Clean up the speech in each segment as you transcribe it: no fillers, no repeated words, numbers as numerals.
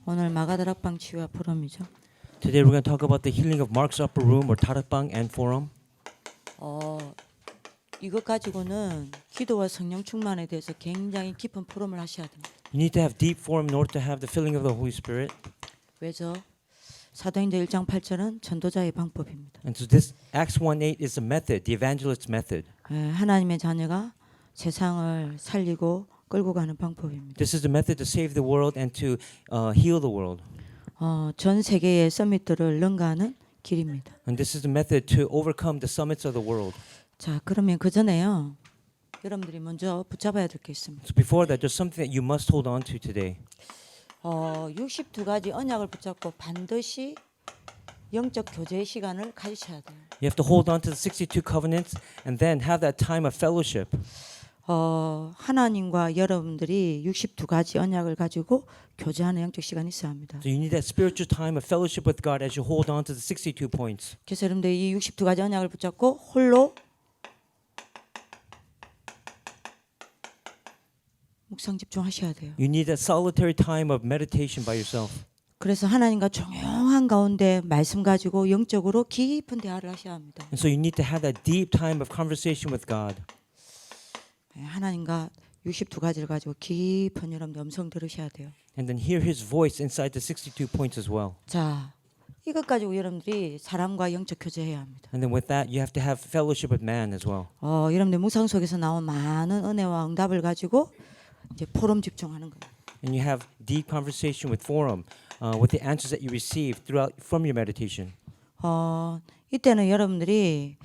오늘 마가다락방 치유와 포럼이죠. Today we're going to talk about the healing of Mark's upper room or Tarakbang and forum. 이것 가지고는 기도와 성령 충만에 대해서 굉장히 깊은 포럼을 하셔야 됩니다. You need to have deep forum in order to have the filling of the Holy Spirit. 왜죠? 사도행전 1장 8절은 전도자의 방법입니다. And so this Acts 1:8 is the method, the evangelist's method. 하나님의 자녀가 세상을 살리고 끌고 가는 방법입니다. This is the method to save the world and to heal the world. 전 세계의 서밋들을 능가하는 길입니다. And this is the method to overcome the summits of the world. 자, 그러면 그 전에요. 여러분들이 먼저 붙잡아야 될 게 있습니다. So before that, there's something that you must hold on to today. 62가지 언약을 붙잡고 반드시 영적 교제의 시간을 가지셔야 돼요. You have to hold on to the 62 covenants and then have that time of fellowship. 하나님과 여러분들이 62가지 언약을 가지고 교제하는 영적 시간이 있어야 합니다. So you need that spiritual time of fellowship with God as you hold on to the 62 points. 그래서 여러분들 이 62가지 언약을 붙잡고 홀로 묵상 집중하셔야 돼요. You need that solitary time of meditation by yourself. 그래서 하나님과 조용한 가운데 말씀 가지고 영적으로 깊은 대화를 하셔야 합니다. And so you need to have that deep time of conversation with God. 하나님과 62가지를 가지고 깊은 여러분들 음성 들으셔야 돼요. And then hear His voice inside the 62 points as well. 자, 이것 가지고 여러분들이 사람과 영적 교제해야 합니다. And then with that, you have to have fellowship with man as well. 여러분들 묵상 속에서 나온 많은 은혜와 응답을 가지고 이제 포럼 집중하는 거예요. And you have deep conversation with forum, with the answers that you receive throughout from your meditation. 이때는 여러분들이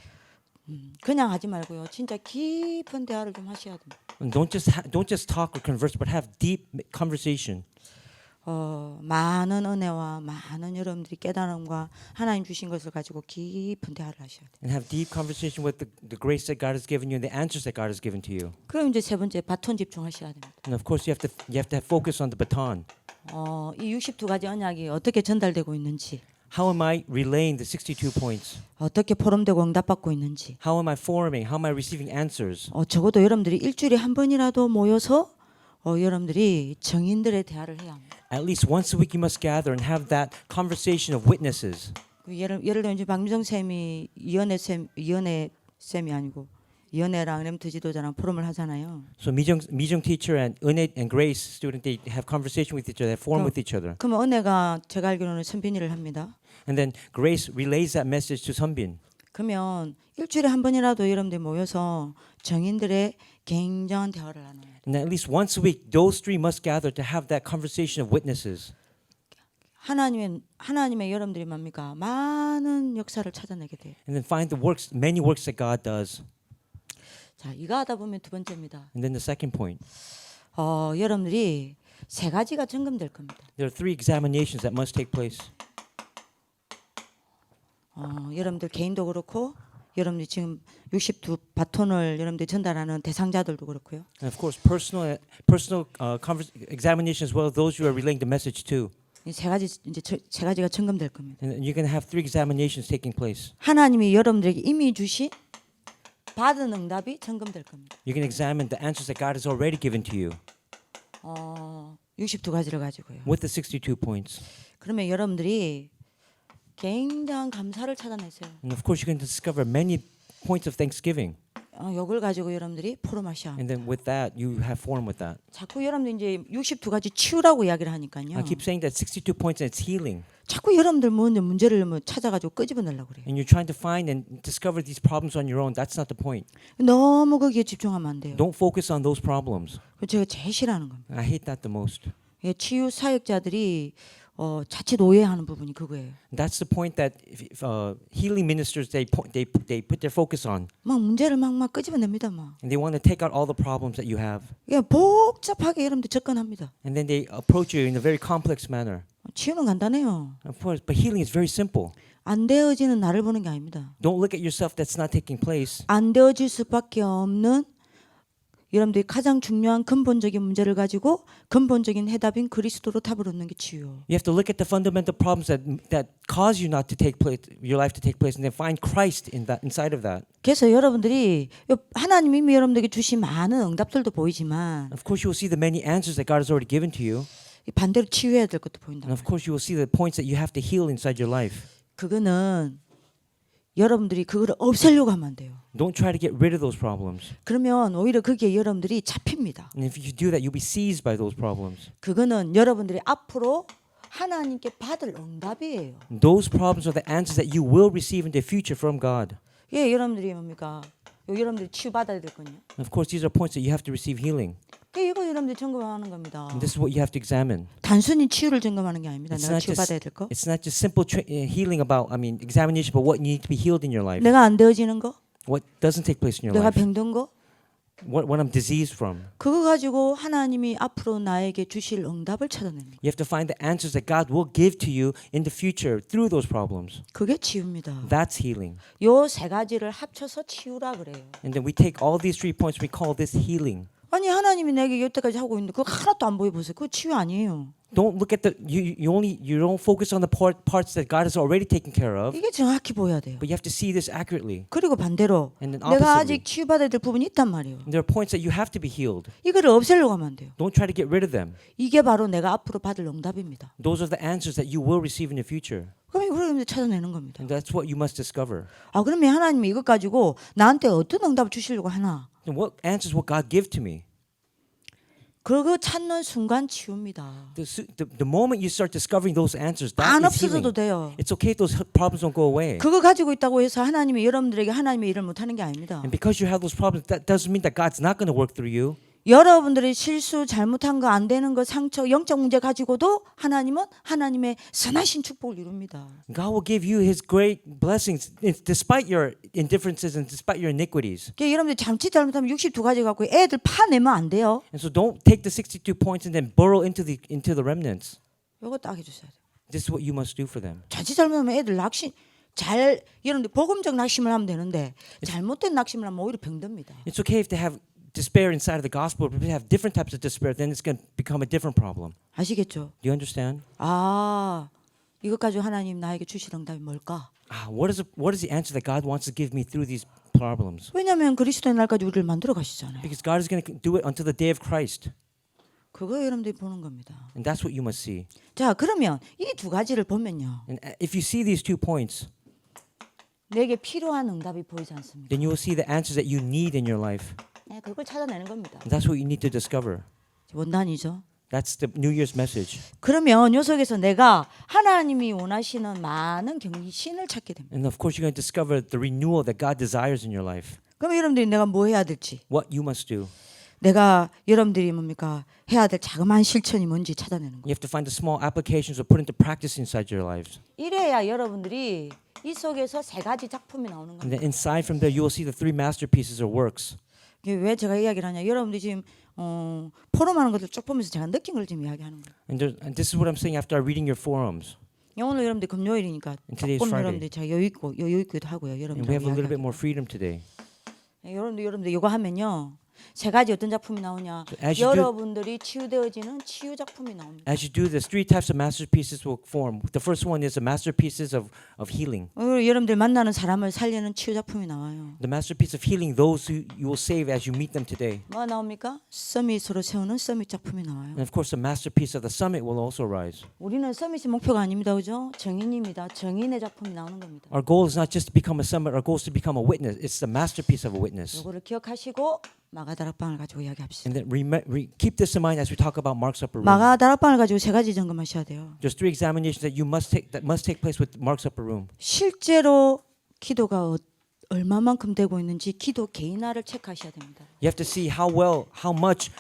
그냥 하지 말고요. 진짜 깊은 대화를 좀 하셔야 됩니다. And don't just talk or converse, but have deep conversation. 많은 은혜와 많은 여러분들이 깨달음과 하나님 주신 것을 가지고 깊은 대화를 하셔야 돼요. And have deep conversation with the grace that God has given you and the answers that God has given to you. 그럼 이제 세 번째 바톤 집중하셔야 됩니다. And of course, you have to have focus on the baton. 이 62가지 언약이 어떻게 전달되고 있는지, How am I relaying the 62 points? 어떻게 포럼되고 응답받고 있는지. How am I forming? How am I receiving answers? 적어도 여러분들이 일주일에 한 번이라도 모여서 여러분들이 정인들의 대화를 해야 합니다. At least once a week, you must gather and have that conversation of witnesses. 예를 들면 이제 박미정 쌤이 이연애 쌤이 아니고 이연애랑 렘트 지도자랑 포럼을 하잖아요. So Mijung teacher and Unit and Grace student, they have conversation with each other, they form with each other. 그러면 은혜가 제가 알기로는 선빈이를 합니다. And then Grace relays that message to Sunbin. 그러면 일주일에 한 번이라도 여러분들 모여서 정인들의 굉장한 대화를 나눠요. And at least once a week, those three must gather to have that conversation of witnesses. 하나님의 여러분들이 뭡니까? 많은 역사를 찾아내게 돼요. And then find the works, many works that God does. 자, 이거 하다 보면 두 번째입니다. And then the second point, 여러분들이 세 가지가 점검될 겁니다. there are three examinations that must take place. 여러분들 개인도 그렇고 여러분들 지금 62 바톤을 여러분들 전달하는 대상자들도 그렇고요. And of course, personal examination as well, those you are relaying the message to. 이 세 가지가 점검될 겁니다. And you're going to have three examinations taking place. 하나님이 여러분들에게 이미 주신 받은 응답이 점검될 겁니다. You can examine the answers that God has already given to you 62가지를 가지고요. with the 62 points. 그러면 여러분들이 굉장한 감사를 찾아내세요. And of course, you can discover many points of thanksgiving. 이걸 가지고 여러분들이 포럼하셔야 합니다. And then with that, you have form with that. 자꾸 여러분들 이제 62가지 치유라고 이야기를 하니까요. I keep saying that 62 points and it's healing. 자꾸 여러분들 문제를 찾아가지고 끄집어내려고 그래요. And you're trying to find and discover these problems on your own. That's not the point. 너무 거기에 집중하면 안 돼요. Don't focus on those problems. 그 제가 제일 싫어하는 겁니다. I hate that the most. 치유 사역자들이 자칫 오해하는 부분이 그거예요. That's the point that healing ministers they put their focus on. 막 문제를 막 끄집어냅니다, 막. And they want to take out all the problems that you have. 그냥 복잡하게 여러분들 접근합니다. And then they approach you in a very complex manner. 치유는 간단해요. Of course, but healing is very simple. 안 되어지는 나를 보는 게 아닙니다. Don't look at yourself that's not taking place. 안 되어질 수밖에 없는 여러분들이 가장 중요한 근본적인 문제를 가지고 근본적인 해답인 그리스도로 답을 얻는 게 치유요. You have to look at the fundamental problems that cause you not to take place, your life to take place, and then find Christ inside of that. 그래서 여러분들이 하나님이 이미 여러분들에게 주신 많은 응답들도 보이지만 Of course, you will see the many answers that God has already given to you. 이 반대로 치유해야 될 것도 보인다. And of course, you will see the points that you have to heal inside your life. 그거는 여러분들이 그거를 없애려고 하면 안 돼요. Don't try to get rid of those problems. 그러면 오히려 거기에 여러분들이 잡힙니다. And if you do that, you'll be seized by those problems. 그거는 여러분들이 앞으로 하나님께 받을 응답이에요. And those problems are the answers that you will receive in the future from God. 예, 여러분들이 뭡니까? 여러분들이 치유받아야 될 거냐? And of course, these are points that you have to receive healing. 이거 여러분들이 점검하는 겁니다. And this is what you have to examine. 단순히 치유를 점검하는 게 아닙니다. It's 내가 not just- 치유받아야 될 거. It's not just simple healing about, examination about what you need to be healed in your life. 내가 안 되어지는 거, What doesn't take place in your 내가 life. 병든 거, What I'm diseased from. 그거 가지고 하나님이 앞으로 나에게 주실 응답을 찾아내는 거. You have to find the answers that God will give to you in the future through those problems. 그게 치유입니다. That's healing. 요 세 가지를 합쳐서 치유라 그래요. And then we take all these 3 points, we call this healing. 아니 하나님이 내게 여태까지 하고 있는데 그거 하나도 안 보여 보세요. 그거 치유 아니에요. Don't look at you don't focus on the parts that God has already taken care of, 이게 정확히 보여야 돼요. but you have to see this accurately. 그리고 반대로 And then 내가 oppositely, 아직 치유받아야 될 부분이 있단 말이에요. there are points that you have to be healed. 이거를 없애려고 하면 안 돼요. Don't try to get rid of them. 이게 바로 내가 앞으로 받을 응답입니다. Those are the answers that you will receive in the future. 그럼 이걸 찾아내는 겁니다. And that's what you must discover. 아 그러면 하나님이 이것 가지고 나한테 어떤 응답을 주시려고 하나? And what answers will God give to me? 그거 찾는 순간 치유입니다. The moment you start discovering those answers, that 안 is healing. 없어져도 돼요. It's okay if those problems don't go away. 그거 가지고 있다고 해서 하나님이 여러분들에게 하나님의 일을 못하는 게 아닙니다. And because you have those problems, that doesn't mean that God's not going to work through you. 여러분들이 실수, 잘못한 거, 안 되는 거, 상처, 영적 문제 가지고도 하나님은 하나님의 선하신 축복을 이룹니다. God will give you His great blessings despite your indifferences and despite your iniquities. 그러니까 여러분들 잠치 잘못하면 62가지 갖고 애들 파내면 안 돼요. And so don't take the 62 points and then burrow into the remnants. 이거 딱 해주셔야 돼요. This is what you must do for them. 잠치 잘못하면 애들 낙심 여러분들 복음적 낙심을 하면 되는데 잘못된 낙심을 하면 오히려 병듭니다. It's okay if they have despair inside of the gospel, but if they have different types of despair, then it's going to become a different problem. 아시겠죠? Do you understand? 아, 이것 가지고 하나님 나에게 주실 응답이 뭘까? What is the answer that God wants to give me through these problems? 왜냐하면 그리스도의 날까지 우리를 만들어 가시잖아요. Because God is going to do it until the day of Christ. 그거 여러분들이 보는 겁니다. And that's what you must see. 자, 그러면 이 두 가지를 보면요. And if you see these 2 points, 내게 필요한 응답이 보이지 않습니다. then you will see the answers that you need in your life. 네, 그걸 찾아내는 겁니다. And that's what you need to discover. 원단이죠. That's the New Year's message. 그러면 요 속에서 내가 하나님이 원하시는 많은 경신을 찾게 됩니다. And of course, you're going to discover the renewal that God desires in your life. 그럼 여러분들이 내가 뭐 해야 될지, What you must do. 내가 여러분들이 뭡니까 해야 될 자그마한 실천이 뭔지 찾아내는 You 거예요. have to find the small applications or put into practice inside your lives. 이래야 여러분들이 이 속에서 세 가지 작품이 나오는 And 겁니다. then inside from there, you will see the 3 masterpieces or works. 이게 왜 제가 이야기를 하냐? 여러분들이 지금 포럼하는 것들 쭉 보면서 제가 느낀 걸 지금 이야기하는 거예요. And this is what I'm saying after reading your forums. 오늘 여러분들 금요일이니까 And today's 조금 Friday. 여러분들 제가 여유 있기도 하고요. And we have a little bit 여러분들 more freedom today. 여러분들 이거 하면요. 세 가지 어떤 작품이 나오냐? As you do- 여러분들이 치유되어지는 치유 작품이 나옵니다. As you do this, 3 types of masterpieces will form. The first one is the masterpieces of healing. 여러분들 만나는 사람을 살리는 치유 작품이 나와요. The masterpiece of healing those who you will save as you meet them today. 뭐가 나옵니까? 서밋으로 세우는 서밋 작품이 나와요. And of course, the masterpiece of the summit will also rise. 우리는 서밋이 목표가 아닙니다. 그죠? 정인입니다. 정인의 작품이 나오는 겁니다. Our goal is not just to become a summit. Our goal is to become a witness. It's the masterpiece of a witness. 이거를 기억하시고 마가다락방을 가지고 이야기합시다. And then keep this in mind as we talk about Mark's upper room. 마가다락방을 가지고 세 가지 점검하셔야 돼요. There's 3 examinations that must take place with Mark's upper room. 실제로 기도가 얼마만큼 되고 있는지 기도 개인화를 체크하셔야 됩니다. You have to see how much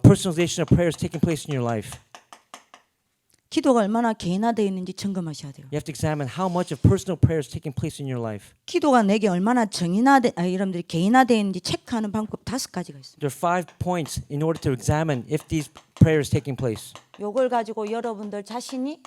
personalization of prayer is taking place in your life. 기도가 얼마나 개인화되어 있는지 점검하셔야 돼요. You have to examine how much of personal prayer is taking place in your life. 기도가 내게 얼마나 여러분들이 개인화되어 있는지 체크하는 방법 5가지가 있습니다. There are 5 points in order to examine if these prayer is taking place. 요걸 가지고 여러분들 자신이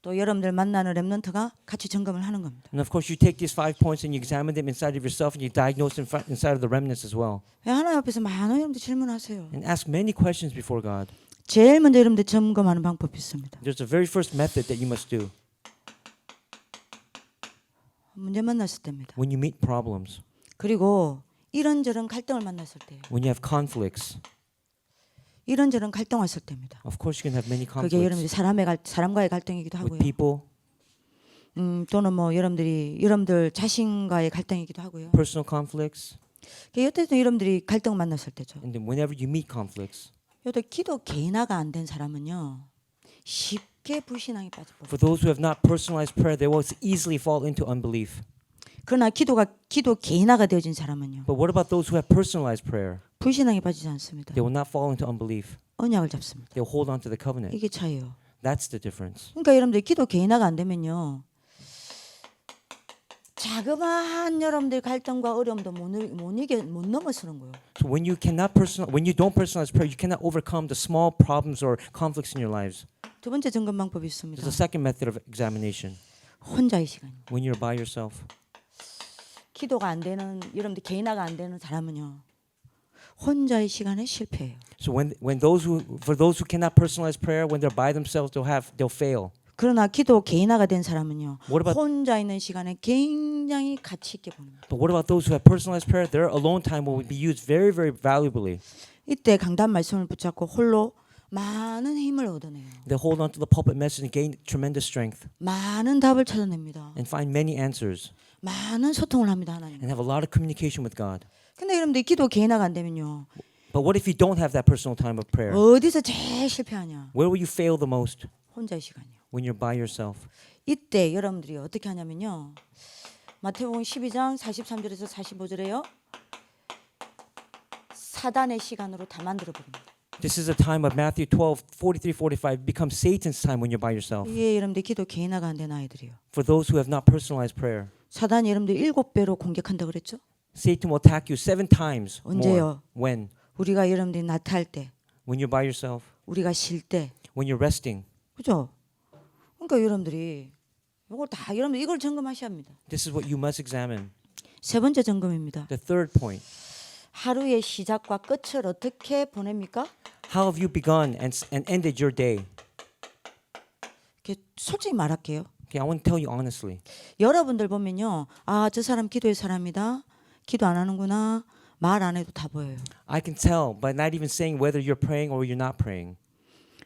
또 여러분들 만나는 렘넌트가 같이 점검을 하는 겁니다. And of course, you take these 5 points and you examine them inside of yourself and you diagnose them inside of the remnants as well. 하나님 앞에서 많은 여러분들 질문하세요. And ask many questions before God. 제일 먼저 여러분들 점검하는 방법이 있습니다. There's a very first method that you must do 문제 만났을 때입니다. when you meet problems, 그리고 이런저런 갈등을 만났을 때 when you have conflicts. 이런저런 갈등 왔을 때입니다. Of course, you can have many 그게 여러분들 conflicts 사람과의 갈등이기도 with 하고요. people, 또는 뭐 여러분들 자신과의 갈등이기도 하고요. personal conflicts, 이때도 여러분들이 갈등을 만났을 때죠. and then whenever you meet conflicts. 이때 기도 개인화가 안 된 사람은요 쉽게 불신앙에 빠져버려요. For those who have not personalized prayer, they will easily fall into unbelief. 그러나 기도 개인화가 되어진 사람은요 But what about those who have personalized prayer? 불신앙에 빠지지 않습니다. They will not fall into unbelief. 언약을 잡습니다. They'll hold on to the covenant. 이게 차이예요. That's the difference. 그러니까 여러분들 기도 개인화가 안 되면요 자그마한 여러분들 갈등과 어려움도 못 넘어서는 거예요. So when you don't personalize prayer, you cannot overcome the small problems or conflicts in your lives. 두 번째 점검 방법이 있습니다. There's a second method of examination. 혼자의 시간. When you're by yourself. 기도가 안 되는 여러분들 개인화가 안 되는 사람은요 혼자의 시간에 실패해요. So for those who cannot personalize prayer, when they're by themselves, they'll fail. 그러나 기도 개인화가 된 사람은요 What about- 혼자 있는 시간에 굉장히 가치 있게 봅니다. But what about those who have personalized prayer? Their alone time will be used very, very valuably. 이때 강단 말씀을 붙잡고 홀로 많은 힘을 얻어내요. They hold on to the pulpit message and gain tremendous strength 많은 답을 찾아냅니다. and find many answers 많은 소통을 합니다 하나님. and have a lot of communication with God. 근데 여러분들 기도 개인화가 안 되면요 But what if you don't have that personal time of prayer? 어디서 제일 실패하냐? Where will you fail the most? 혼자의 시간이요. When you're by yourself. 이때 여러분들이 어떻게 하냐면요 마태복음 12장 43절에서 45절에요 사단의 시간으로 다 만들어 버립니다. This is a time of Matthew 12, 43, 45 becomes Satan's time when you're by yourself. 이게 여러분들 기도 개인화가 안 된 아이들이요. For those who have not personalized prayer, 사단이 여러분들 7배로 공격한다 그랬죠? Satan will attack you 7 times more. 언제요? When? 우리가 여러분들이 나태할 때, When you're by yourself, 우리가 쉴 때, when you're resting. 그죠? 그러니까 여러분들이 이걸 다 여러분들 이걸 점검하셔야 합니다. This is what you must examine. 세 번째 점검입니다. The third point. 하루의 시작과 끝을 어떻게 보냅니까? How have you begun and ended your day? 이렇게 솔직히 말할게요. Okay, I want to tell you honestly. 여러분들 보면요, 아, 저 사람 기도의 사람이다. 기도 안 하는구나. 말 안 해도 다 보여요. I can tell by not even saying whether you're praying or you're not praying.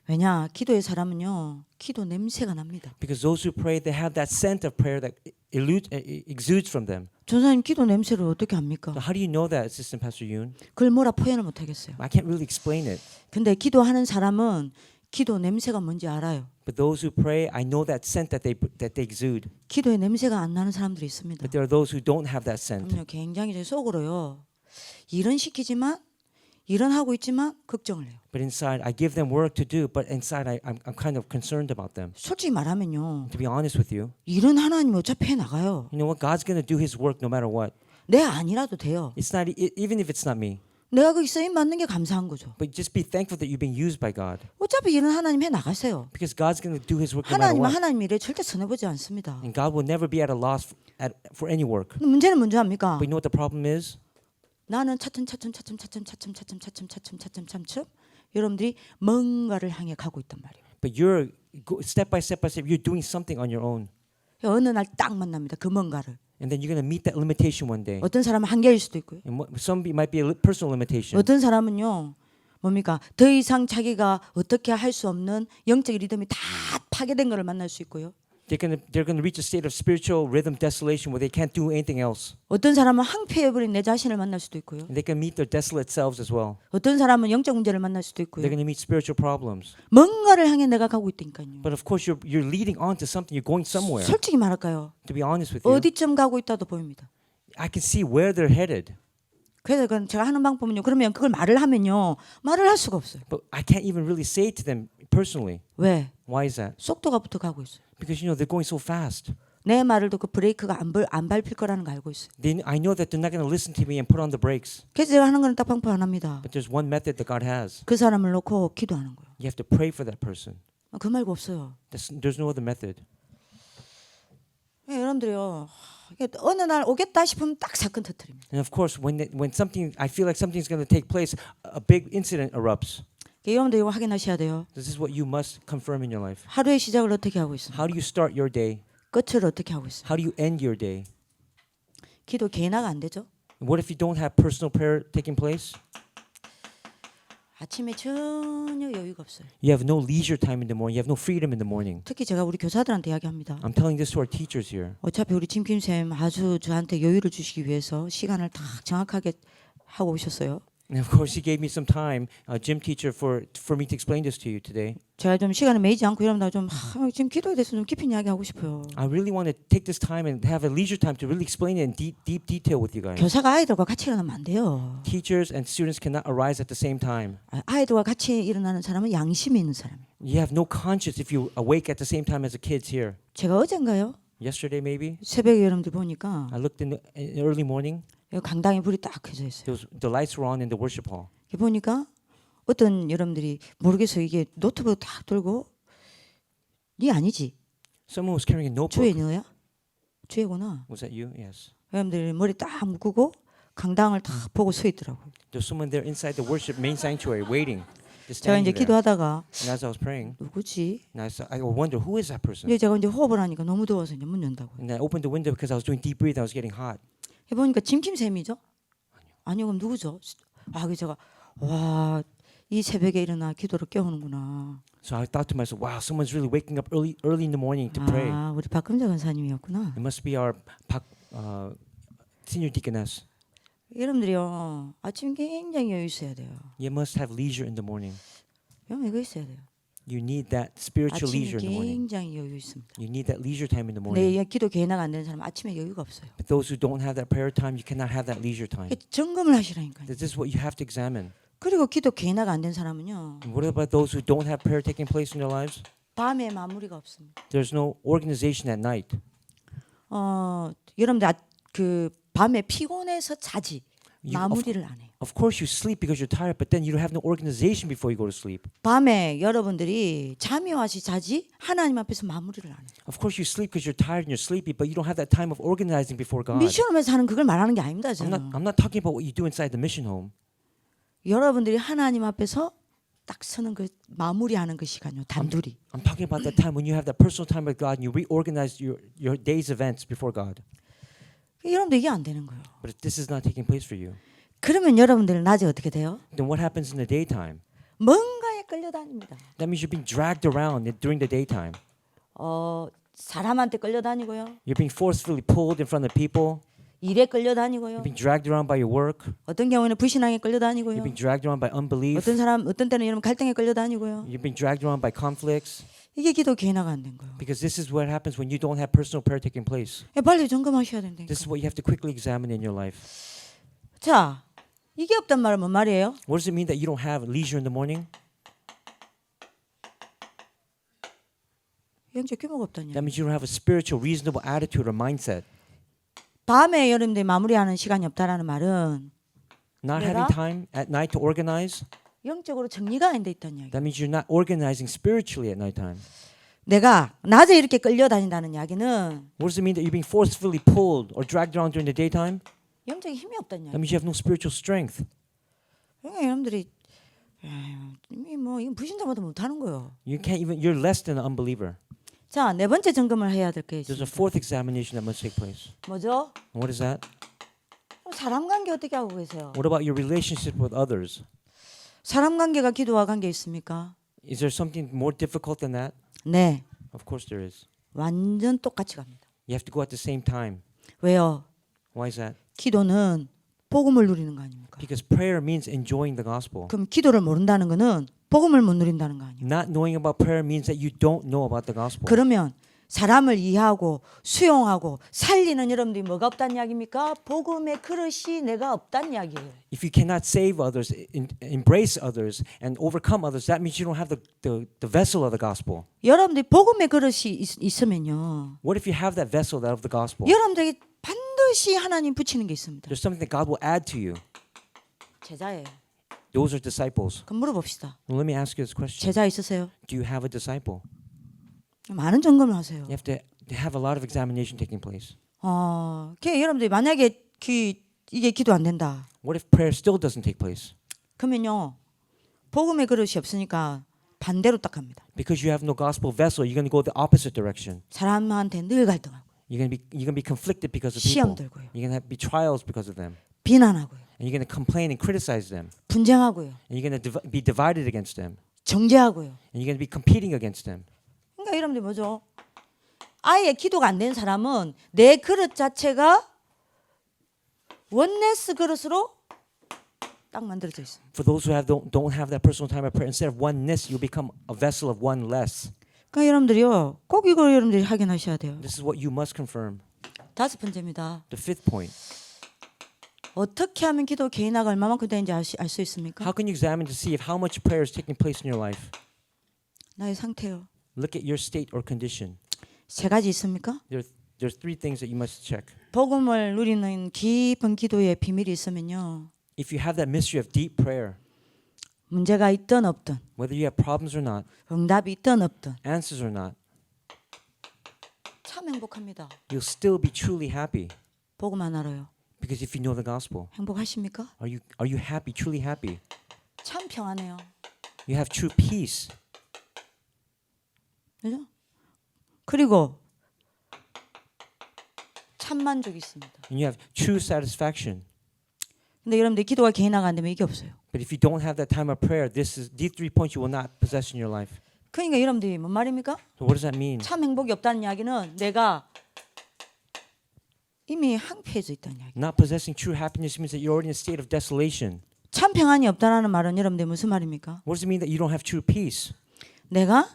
왜냐, 기도의 사람은요, 기도 냄새가 납니다. Because those who pray, they have that scent of prayer that exudes from them. 전사님 기도 냄새를 어떻게 합니까? So how do you know that, Assistant Pastor Yoon? 그걸 뭐라 표현을 못 하겠어요. I can't really explain it. 근데 기도하는 사람은 기도 냄새가 뭔지 알아요. But those who pray, I know that scent that they exude. 기도의 냄새가 안 나는 사람들이 있습니다. But there are those who don't have that scent. 그럼요, 굉장히 제 속으로요. 일은 시키지만 일은 하고 있지만 걱정을 해요. But inside, I give them work to do. But inside, I'm kind of concerned about them. 솔직히 말하면요, To be honest with you, 일은 하나님 어차피 해 나가요. you know what? God's going to do His work no matter what. 내 아니라도 돼요. It's not even if it's not me. 내가 거기 쓰임 받는 게 감사한 거죠. But just be thankful that you're being used by God. 어차피 일은 하나님 해 나가세요. Because God's going to do His work no matter 하나님은 what. 하나님 일에 절대 손해보지 않습니다. And God will never be at a loss for any work. 근데 문제는 뭔지 압니까? But you know what the problem is? 나는 차츰 여러분들이 뭔가를 향해 가고 있단 말이에요. But you're step by step, you're doing something on your own. 어느 날 딱 만납니다. 그 뭔가를. And then you're going to meet that limitation one day. 어떤 사람은 한계일 수도 있고요. And some might be a personal limitation. 어떤 사람은요. 뭡니까? 더 이상 자기가 어떻게 할 수 없는 영적 리듬이 다 파괴된 것을 만날 수 있고요. They're going to reach a state of spiritual rhythm desolation where they can't do anything else. 어떤 사람은 황폐해버린 내 자신을 만날 수도 있고요. And they can meet their desolate selves as well. 어떤 사람은 영적 문제를 만날 수도 있고요. They're going to meet spiritual problems. 뭔가를 향해 내가 가고 있다니까요. But of course, you're leading on to something. You're going somewhere. 솔직히 말할까요? To be honest with you, 어디쯤 가고 있다도 보입니다. I can see where they're headed. 그래서 제가 하는 방법은요. 그러면 그걸 말을 하면요. 말을 할 수가 없어요. But I can't even really say it to them personally. 왜? Why is that? 속도가 붙어 가고 있어요. Because you know they're going so fast. 내 말을 듣고 브레이크가 안 밟힐 거라는 걸 알고 있어요. I know that they're not going to listen to me and put on the brakes. 그래서 제가 하는 거는 딱 방법 안 합니다. But there's one method that God has. 그 사람을 놓고 기도하는 거예요. You have to pray for that person. 그 말고 없어요. There's no other method. 여러분들이요. 어느 날 오겠다 싶으면 딱 사건 터뜨립니다. And of course, when something, I feel like something's going to take place, a big incident erupts. 여러분들 이거 확인하셔야 돼요. This is what you must confirm in your life. 하루의 시작을 어떻게 하고 있습니까? How do you start your day? 끝을 어떻게 하고 있습니까? How do you end your day? 기도 개인화가 안 되죠? And what if you don't have personal prayer taking place? 아침에 전혀 여유가 없어요. You have no leisure time in the morning. You have no freedom in the morning. 특히 제가 우리 교사들한테 이야기합니다. I'm telling this to our teachers here. 어차피 우리 짐김 쌤 아주 저한테 여유를 주시기 위해서 시간을 딱 정확하게 하고 오셨어요. And of course, he gave me some time, gym teacher, for me to explain this to you today. 제가 좀 시간을 매이지 않고 이러면 좀 지금 기도에 대해서 좀 깊이 이야기하고 싶어요. I really want to take this time and have a leisure time to really explain it in deep detail with you guys. 교사가 아이들과 같이 일어나면 안 돼요. Teachers and students cannot arise at the same time. 아이들과 같이 일어나는 사람은 양심이 있는 사람이에요. You have no conscience if you awake at the same time as the kids here. 제가 어젠가요? Yesterday, maybe 새벽에 여러분들 보니까 I looked in the early morning. 여기 강당에 불이 딱 켜져 있어요. The lights were on in the worship hall. 보니까 어떤 여러분들이 모르겠어요. 이게 노트북 딱 들고 네 아니지? Someone was carrying a 주혜 notebook. 너야? 주혜구나. Was that you? Yes. 여러분들이 머리 딱 묶고 강당을 딱 보고 서 있더라고요. There's someone there inside the worship main sanctuary waiting. Just 제가 standing 이제 there. 기도하다가 And as I was praying, 누구지? I wonder who is that person. 이제 제가 이제 호흡을 하니까 너무 더워서 이제 문 연다고. And I opened the window because I was doing deep breathing. I was getting hot. 해보니까 짐킴 쌤이죠? 아니요, 그럼 누구죠? 그 제가 와, 이 새벽에 일어나 기도를 깨우는구나. So I thought to myself, wow, someone's really waking up early in the morning to pray. 우리 박금자 권사님이었구나. It must be our senior deaconess. 여러분들이요, 아침 굉장히 여유 있어야 돼요. You must have leisure in the morning. 여러분 이거 있어야 돼요. You need that spiritual 아침에 leisure in the morning. 굉장히 여유 있습니다. You need that leisure time in the 근데 morning. 이 기도 개인화가 안 되는 사람은 아침에 여유가 없어요. But those who don't have that prayer time, you cannot have that leisure time. 점검을 하시라니까요. This is what you have to examine. 그리고 기도 개인화가 안 된 사람은요, And what about those who don't have prayer taking place in their lives? 밤에 마무리가 없습니다. There's no organization at night. 여러분들 그 밤에 피곤해서 자지 You- 마무리를 안 해요. Of course, you sleep because you're tired, but then you don't have no organization before you go to sleep. 밤에 여러분들이 잠이 와시 자지 하나님 앞에서 마무리를 안 해요. Of course, you sleep because you're tired and you're sleepy, but you don't have that time of organizing before God. 미션홈에서 하는 그걸 말하는 게 아닙니다. 저는 I'm not talking about what you do inside the mission home. 여러분들이 하나님 앞에서 딱 서는 그 마무리하는 그 시간요. 단둘이. I'm talking about that time when you have that personal time with God and you reorganize your day's events befefore God. 여러분들 이게 안 되는 거예요. But if this is not taking place for you, 그러면 여러분들 낮에 어떻게 돼요? then what happens in the daytime? 뭔가에 끌려다닙니다. That means you're being dragged around during the daytime. 사람한테 끌려다니고요. You're being forcefully pulled in front of people. 일에 끌려다니고요. You're being dragged around by your work. 어떤 경우에는 불신앙에 끌려다니고요. You're being dragged around by unbelief. 어떤 때는 여러분 갈등에 끌려다니고요. You're being dragged around by conflicts. 이게 기도 개인화가 안 된 거예요. Because this is what happens when you don't have personal prayer taking place. 빨리 점검하셔야 된다니까. This is what you have to quickly examine in your life. 자, 이게 없단 말은 뭔 말이에요? What does it mean that you don't have leisure in the morning? 영적 규모가 없다냐. That means you don't have a spiritual, reasonable attitude or mindset. 밤에 여러분들이 마무리하는 시간이 없다라는 말은 Not 내가- having time at night to organize. 영적으로 정리가 안 돼 있다는 이야기. That means you're not organizing spiritually at nighttime. 내가 낮에 이렇게 끌려다닌다는 이야기는 What does it mean that you're being forcefully pulled or dragged around during the daytime? 영적인 힘이 없다는 That 이야기. means you have no spiritual strength. 그러니까 여러분들이 뭐 이건 불신자보다 못하는 거예요. You're less than an unbeliever. 자, 네 번째 점검을 해야 될 게 There's a 있습니다. fourth examination that must take place. 뭐죠? And what is that? 사람 관계 어떻게 하고 계세요? What about your relationship with others? 사람 관계가 기도와 관계 있습니까? Is there something more difficult than that? 네, Of course there is. 완전 똑같이 갑니다. You have to go at the same time. 왜요? Why is that? 기도는 복음을 누리는 거 아닙니까? Because prayer means enjoying the gospel. 그럼 기도를 모른다는 거는 복음을 못 누린다는 거 아니에요? Not knowing about prayer means that you don't know about the gospel. 그러면 사람을 이해하고 수용하고 살리는 여러분들이 뭐가 없다는 이야기입니까? 복음의 그릇이 내가 없다는 이야기예요. If you cannot save others, embrace others, and overcome others, that means you don't have the vessel of the gospel. 여러분들이 복음의 그릇이 있으면요. What if you have that vessel of the gospel? 여러분들에게 반드시 하나님 붙이는 게 있습니다. There's something that God will add to you. 제자예요. Those are disciples. 그럼 물어봅시다. Well, let me ask you this question. 제자 있으세요? Do you have a disciple? 많은 점검을 하세요. You have to have a lot of examination taking place. 여러분들이 만약에 이게 기도 안 된다. What if prayer still doesn't take place? 그러면요. 복음의 그릇이 없으니까 반대로 딱 합니다. Because you have no gospel vessel, you're going to go the opposite direction. 사람한테 늘 갈등하고 You're going to be conflicted because of 시험 people. 들고요. You're going to be trials because of them. 비난하고요. And you're going to complain and criticize them. 분쟁하고요. And you're going to be divided against them. 정죄하고요. And you're going to be competing against them. 그러니까 여러분들 뭐죠? 아예 기도가 안 된 사람은 내 그릇 자체가 원네스 그릇으로 딱 만들어져 있어요. For those who don't have that personal time of prayer, instead of oneness, you'll become a vessel of one less. 그러니까 여러분들이요. 꼭 이걸 여러분들이 확인하셔야 돼요. This is what you must confirm. 다섯 번째입니다. The fifth point. 어떻게 하면 기도 개인화가 얼마만큼 되는지 알 수 있습니까? How can you examine to see if how much prayer is taking place in your life? 나의 상태요. Look at your state or condition. 세 가지 있습니까? There's three things that you must check. 복음을 누리는 깊은 기도의 비밀이 있으면요. If you have that mystery of deep prayer, 문제가 있든 없든 whether you have problems or not, 응답이 있든 없든 answers or not, 참 행복합니다. you'll still be truly happy. 복음 안 알아요. Because if you know the gospel, 행복하십니까? are you happy, truly happy? 참 평안해요. You have true peace. 그죠? 그리고 참 만족이 있습니다. And you have true satisfaction. 근데 여러분들 기도가 개인화가 안 되면 이게 없어요. But if you don't have that time of prayer, these 3 points you will not possess in your life. 그러니까 여러분들이 뭔 말입니까? So what does that mean? 참 행복이 없다는 이야기는 내가 이미 항폐해져 있다는 이야기. Not possessing true happiness means that you're already in a state of desolation. 참 평안이 없다라는 말은 여러분들 무슨 말입니까? What does it mean that you don't have true peace? 내가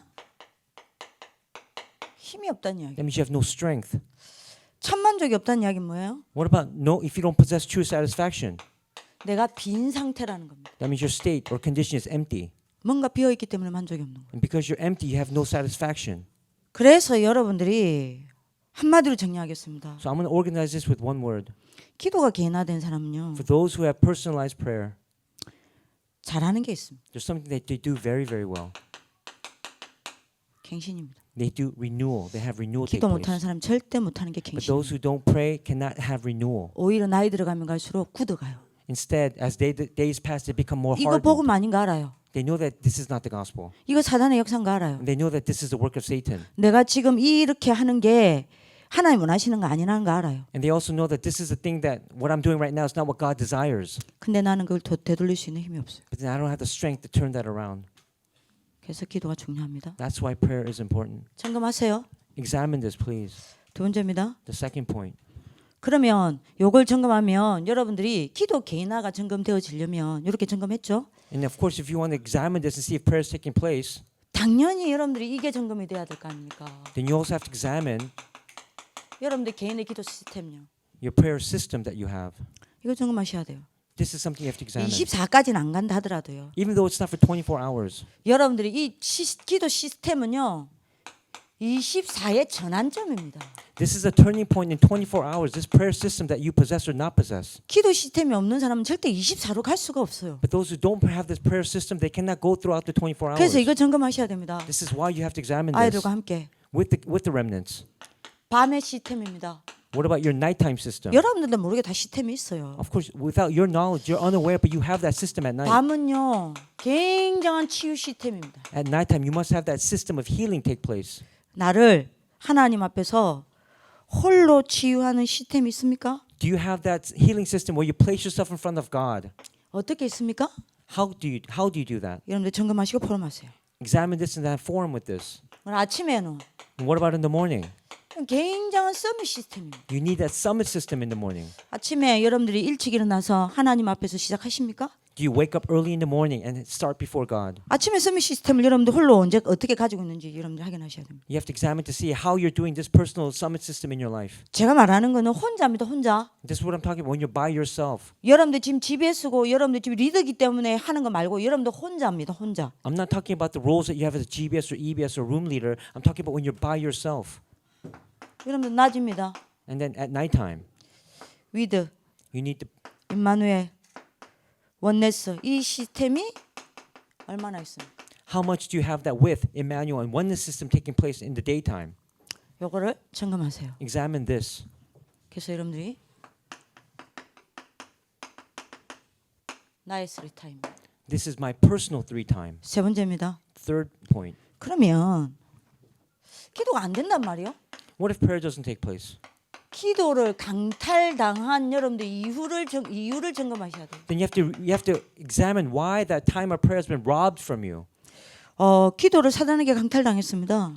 힘이 없다는 이야기. That means you have no strength. 참 만족이 없다는 이야기는 뭐예요? What about if you don't possess true satisfaction? 내가 빈 상태라는 겁니다. That means your state or condition is empty. 뭔가 비어 있기 때문에 만족이 없는 거예요. And because you're empty, you have no satisfaction. 그래서 여러분들이 한마디로 정리하겠습니다. So I'm going to organize this with one word. 기도가 개인화된 사람은요. For those who have personalized prayer, 잘하는 게 있습니다. there's something that they do very, very well. 갱신입니다. They do renewal. They have renewal take 기도 못하는 place. 사람 절대 못하는 게 But 갱신. those who don't pray cannot have renewal. 오히려 나이 들어가면 갈수록 굳어가요. Instead, as days pass, they become more 이거 hardened. 복음 아닌 거 알아요. They know that this is not the gospel. 이거 사단의 역사인 거 알아요. And they know that this is the work of Satan. 내가 지금 이렇게 하는 게 하나님 원하시는 거 아니라는 거 알아요. And they also know that this is the thing that what I'm doing right now is not what God desires. 근데 나는 그걸 되돌릴 수 있는 힘이 없어요. But then I don't have the strength to turn that around. 그래서 기도가 중요합니다. That's why prayer is important. 점검하세요. Examine this, please. 두 번째입니다. The second point. 그러면 요걸 점검하면 여러분들이 기도 개인화가 점검되어지려면 이렇게 점검했죠. And of course, if you want to examine this and see if prayer is taking place, 당연히 여러분들이 이게 점검이 돼야 될 거 아닙니까? then you also have to examine 여러분들 개인의 기도 시스템요. your prayer system that you have. 이거 점검하셔야 돼요. This is something you have to examine. 24까지는 안 간다 하더라도요. Even though it's not for 24 hours. 여러분들이 이 기도 시스템은요. 24의 전환점입니다. This is a turning point in 24 hours. This prayer system that you possess or not possess. 기도 시스템이 없는 사람은 절대 24로 갈 수가 없어요. But those who don't have this prayer system, they cannot go throughout the 24 hours. 그래서 이거 점검하셔야 됩니다. This is why you have to examine this 아이들과 함께. with the remnants. 밤의 시스템입니다. What about your nighttime system? 여러분들도 모르게 다 시스템이 있어요. Of course, without your knowledge, you're unaware, but you have that system at night. 밤은요. 굉장한 치유 시스템입니다. At nighttime, you must have that system of healing take place. 나를 하나님 앞에서 홀로 치유하는 시스템이 있습니까? Do you have that healing system where you place yourself in front of God? 어떻게 있습니까? How do you do that? 여러분들 점검하시고 포럼하세요. Examine this and have forum with this. 오늘 아침에는 And what about in the morning? 굉장한 서밋 시스템입니다. You need that summit system in the morning. 아침에 여러분들이 일찍 일어나서 하나님 앞에서 시작하십니까? Do you wake up early in the morning and start before God? 아침에 서밋 시스템을 여러분들 홀로 언제 어떻게 가지고 있는지 여러분들 확인하셔야 됩니다. You have to examine to see how you're doing this personal summit system in your life. 제가 말하는 거는 혼자입니다. 혼자. This is what I'm talking about when you're by yourself. 여러분들 지금 집에 쓰고 여러분들 지금 리더기 때문에 하는 거 말고 여러분들 혼자입니다. 혼자. I'm not talking about the roles that you have as a GBS or EBS or room leader. I'm talking about when you're by yourself. 여러분들 낮입니다. And then at nighttime, 위드, you need to 임마누엘, 원네스 이 시스템이 얼마나 있어요? how much do you have that with Emmanuel and oneness system taking place in the daytime? 요거를 점검하세요. Examine this. 그래서 여러분들이 나의 3타임. This is my personal 3 time. 세 번째입니다. Third point. 그러면 기도가 안 된단 말이에요? What if prayer doesn't take place? 기도를 강탈당한 여러분들 이유를 점검하셔야 돼요. Then you have to examine why that time of prayer has been robbed from you. 기도를 사단에게 강탈당했습니다.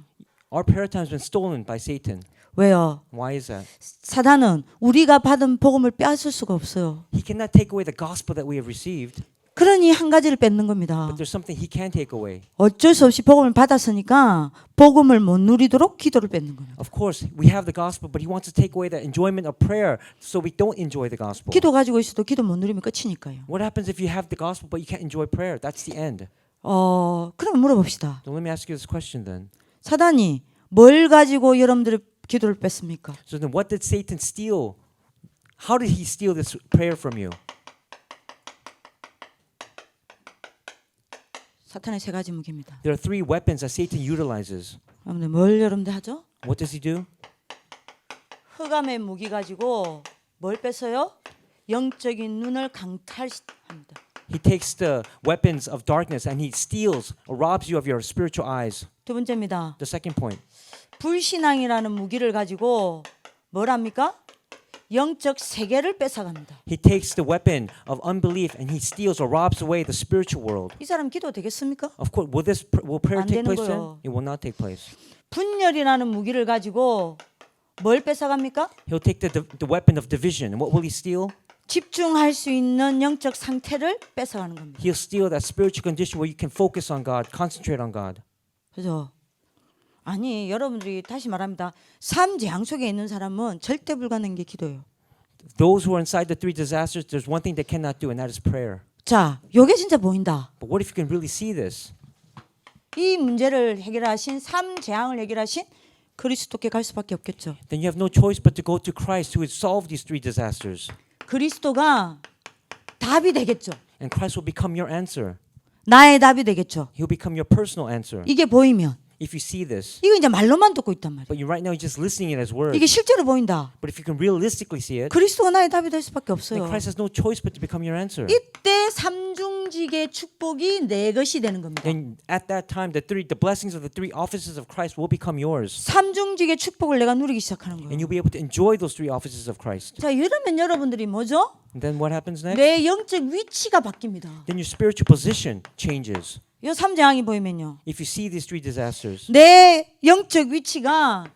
Our prayer time has been stolen by Satan. 왜요? Why is that? 사단은 우리가 받은 복음을 빼앗을 수가 없어요. He cannot take away the gospel that we have received, 그러니 한 가지를 뺏는 겁니다. but there's something he can take away. 어쩔 수 없이 복음을 받았으니까 복음을 못 누리도록 기도를 뺏는 겁니다. Of course, we have the gospel, but he wants to take away the enjoyment of prayer so we don't enjoy the gospel. 기도 가지고 있어도 기도 못 누리면 끝이니까요. What happens if you have the gospel but you can't enjoy prayer? That's the end. 그럼 물어봅시다. So let me ask you this question then. 사단이 뭘 가지고 여러분들의 기도를 뺐습니까? So then what did Satan steal? How did he steal this prayer from you? 사탄의 세 가지 무기입니다. There are three weapons that Satan utilizes. 여러분들 뭘 여러분들 하죠? What does he do? 흑암의 무기 가지고 뭘 뺐어요? 영적인 눈을 강탈합니다. He takes the weapons of darkness and he steals or robs you of your spiritual eyes. 두 번째입니다. The second point. 불신앙이라는 무기를 가지고 뭘 합니까? 영적 세계를 뺏어갑니다. He takes the weapon of unbelief and he steals or robs away the spiritual world. 이 사람 기도 되겠습니까? Of course, will prayer 안 take 되는 place then? 거요. It will not take place. 분열이라는 무기를 가지고 뭘 뺏어갑니까? He'll take the weapon of division. And what will he steal? 집중할 수 있는 영적 상태를 뺏어가는 겁니다. He'll steal that spiritual condition where you can focus on God, concentrate on God. 그죠? 아니 여러분들이 다시 말합니다. 삶 재앙 속에 있는 사람은 절대 불가능한 게 기도예요. Those who are inside the three disasters, there's one thing they cannot do, and that is prayer. 자, 요게 진짜 보인다. But what if you can really see this? 이 문제를 해결하신 삶 재앙을 해결하신 그리스도께 갈 수밖에 없겠죠. Then you have no choice but to go to Christ who has solved these three disasters. 그리스도가 답이 되겠죠. And Christ will become your answer. 나의 답이 되겠죠. He'll become your personal answer. 이게 보이면 If you see this, 이거 이제 말로만 듣고 있단 말이에요. but you right now you're just listening it as words. 이게 실제로 보인다. But if you can realistically see it, 그리스도가 나의 답이 될 수밖에 then 없어요. Christ has no choice but to become your answer. 이때 삼중직의 축복이 내 것이 되는 겁니다. Then at that time, the blessings of the three offices of Christ will become yours, 삼중직의 축복을 내가 누리기 시작하는 and 거예요. you'll be able to enjoy those three offices of Christ. 자, 이러면 여러분들이 뭐죠? And then what happens next? 내 영적 위치가 바뀝니다. Then your spiritual position changes. 이 삼재앙이 보이면요. If you see these three disasters, 내 영적 위치가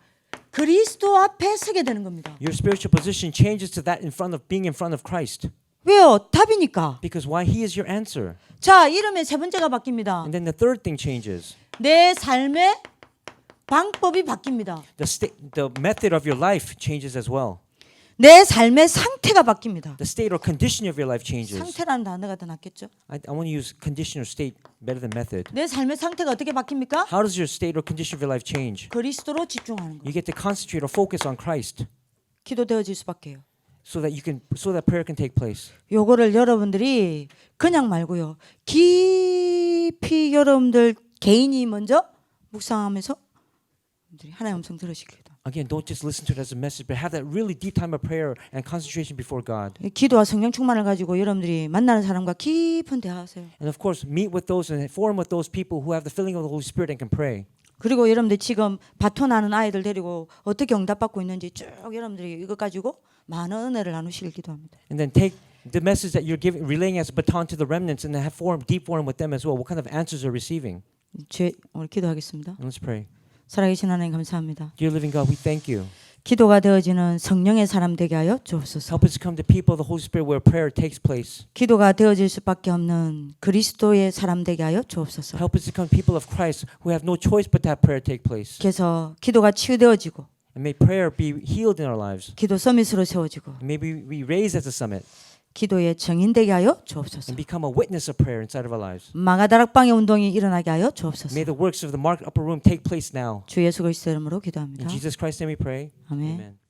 그리스도 앞에 서게 되는 겁니다. your spiritual position changes to that being in front of Christ. 왜요? 답이니까. Because why? He is your answer. 자, 이러면 세 번째가 바뀝니다. And then the third thing changes. 내 삶의 방법이 바뀝니다. The method of your life changes as well. 내 삶의 상태가 바뀝니다. The state or condition of your life changes. 상태라는 단어가 더 낫겠죠? I want to use condition or state better than method. 내 삶의 상태가 어떻게 바뀝니까? How does your state or condition of your life change? 그리스도로 집중하는 거. You get to concentrate or focus on Christ 기도되어질 수밖에요. so that prayer can take place. 요거를 여러분들이 그냥 말고요. 깊이 여러분들 개인이 먼저 묵상하면서 하나님 음성 들으시기 바랍니다. Again, don't just listen to it as a message, but have that really deep time of prayer and concentration before God. 기도와 성령 충만을 가지고 여러분들이 만나는 사람과 깊은 대화하세요. And of course, meet with those and forum with those people who have the filling of the Holy Spirit and can pray. 그리고 여러분들 지금 바톤하는 아이들 데리고 어떻게 응답받고 있는지 쭉 여러분들이 이것 가지고 많은 은혜를 나누시길 기도합니다. And then take the message that you're relaying as a baton to the remnants and then have deep forum with them as well. What kind of answers they're receiving? 오늘 기도하겠습니다. And let's pray. 살아계신 하나님 감사합니다. Dear living God, we thank you. 기도가 되어지는 성령의 사람 되게 하여 주옵소서. Help us to come to people of the Holy Spirit where prayer takes place. 기도가 되어질 수밖에 없는 그리스도의 사람 되게 하여 주옵소서. Help us to come to people of Christ who have no choice but to have prayer take place. 그래서 기도가 치유되어지고 And may prayer be healed in our lives. 기도 서밋으로 세워지고 And may we raise as a summit 기도의 정인 되게 하여 주옵소서. and become a witness of prayer inside of our lives. 마가다락방의 운동이 일어나게 하여 주옵소서. May the works of the market upper room take place now. 주 예수 그리스도 이름으로 기도합니다. In Jesus Christ's name we pray. 아멘. Amen.